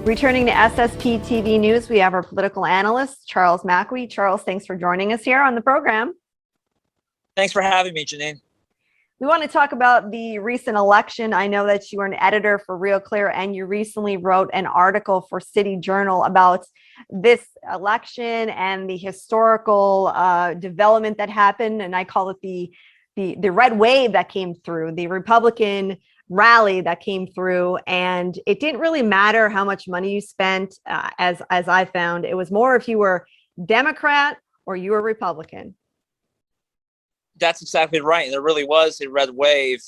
Returning to SSPTV News, we have our political analyst, Charles McElwee. Charles, thanks for joining us here on the program. Thanks for having me, Janine. We want to talk about the recent election. I know that you are an editor for Real Clear, and you recently wrote an article for City Journal about this election and the historical development that happened. And I call it the red wave that came through, the Republican rally that came through. And it didn't really matter how much money you spent, as I found. It was more if you were Democrat or you were Republican. That's exactly right. There really was a red wave,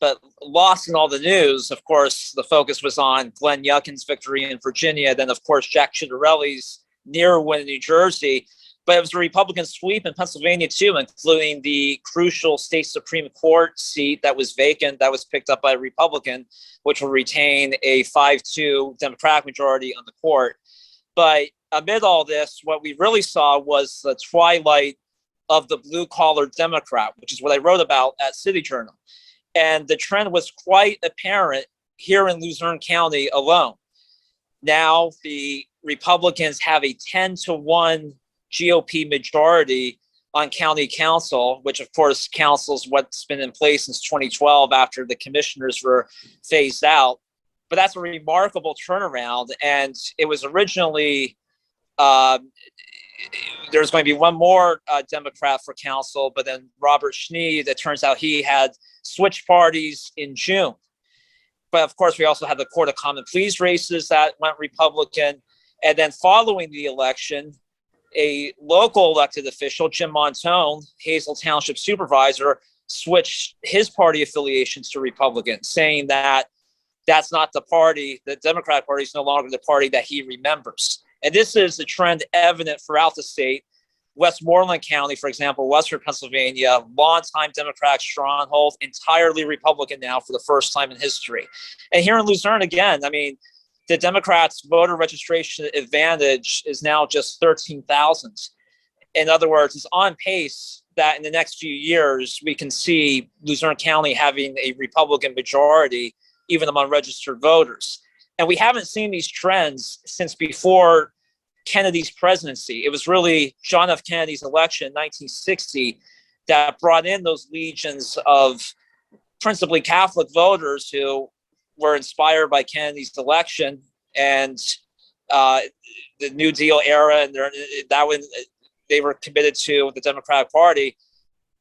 but lost in all the news, of course, the focus was on Glenn Youngkin's victory in Virginia, then, of course, Jack Ciattarelli's near win in New Jersey. But it was a Republican sweep in Pennsylvania, too, including the crucial state Supreme Court seat that was vacant, that was picked up by a Republican, which will retain a 5-2 Democratic majority on the court. But amid all this, what we really saw was the twilight of the blue-collar Democrat, which is what I wrote about at City Journal. And the trend was quite apparent here in Luzerne County alone. Now the Republicans have a 10-1 GOP majority on county council, which of course counsels what's been in place since 2012 after the commissioners were phased out. But that's a remarkable turnaround. And it was originally there's going to be one more Democrat for council, but then Robert Schnee, it turns out he had switched parties in June. But of course, we also had the Court of Common Pleas races that went Republican. And then following the election, a local elected official, Jim Montone, Hazel Township supervisor, switched his party affiliations to Republican, saying that that's not the party, the Democratic Party is no longer the party that he remembers. And this is a trend evident throughout the state. Westmoreland County, for example, Western Pennsylvania, longtime Democratic stronghold, entirely Republican now for the first time in history. And here in Luzerne, again, I mean, the Democrats' voter registration advantage is now just 13,000. In other words, it's on pace that in the next few years, we can see Luzerne County having a Republican majority, even among registered voters. And we haven't seen these trends since before Kennedy's presidency. It was really John F. Kennedy's election in 1960 that brought in those legions of principally Catholic voters who were inspired by Kennedy's election and the New Deal era, and they were committed to the Democratic Party.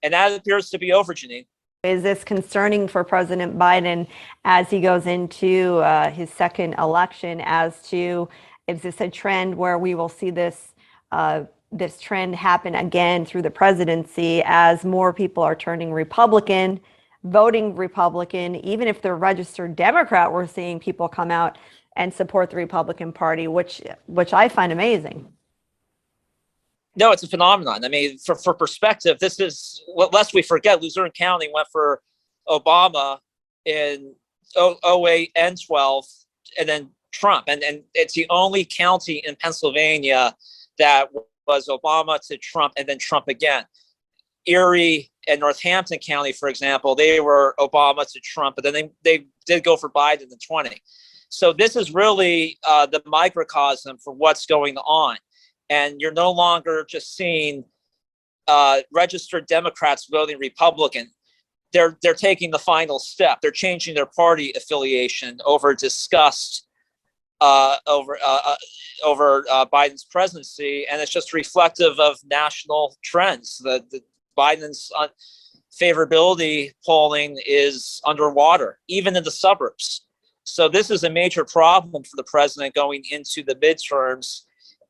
And that appears to be over, Janine. Is this concerning for President Biden as he goes into his second election? As to, is this a trend where we will see this this trend happen again through the presidency as more people are turning Republican, voting Republican, even if they're registered Democrat? We're seeing people come out and support the Republican Party, which I find amazing. No, it's a phenomenon. I mean, for perspective, this is, lest we forget, Luzerne County went for Obama in 08 and 12, and then Trump. And it's the only county in Pennsylvania that was Obama to Trump and then Trump again. Erie and Northampton County, for example, they were Obama to Trump, but then they did go for Biden in 20. So this is really the microcosm for what's going on. And you're no longer just seeing registered Democrats voting Republican. They're taking the final step. They're changing their party affiliation over disgust over Biden's presidency, and it's just reflective of national trends. The Biden's favorability polling is underwater, even in the suburbs. So this is a major problem for the president going into the midterms.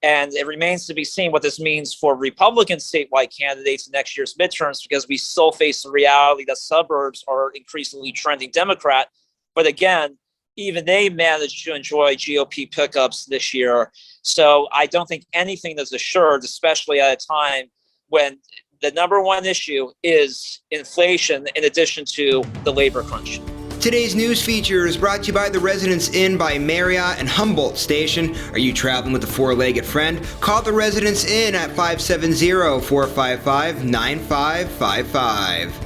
And it remains to be seen what this means for Republican statewide candidates in next year's midterms, because we still face the reality that suburbs are increasingly trending Democrat. But again, even they managed to enjoy GOP pickups this year. So I don't think anything is assured, especially at a time when the number one issue is inflation in addition to the labor crunch. Today's news feature is brought to you by the Residence Inn by Marriott and Humboldt Station. Are you traveling with a four-legged friend? Call the Residence Inn at 570-455-9555.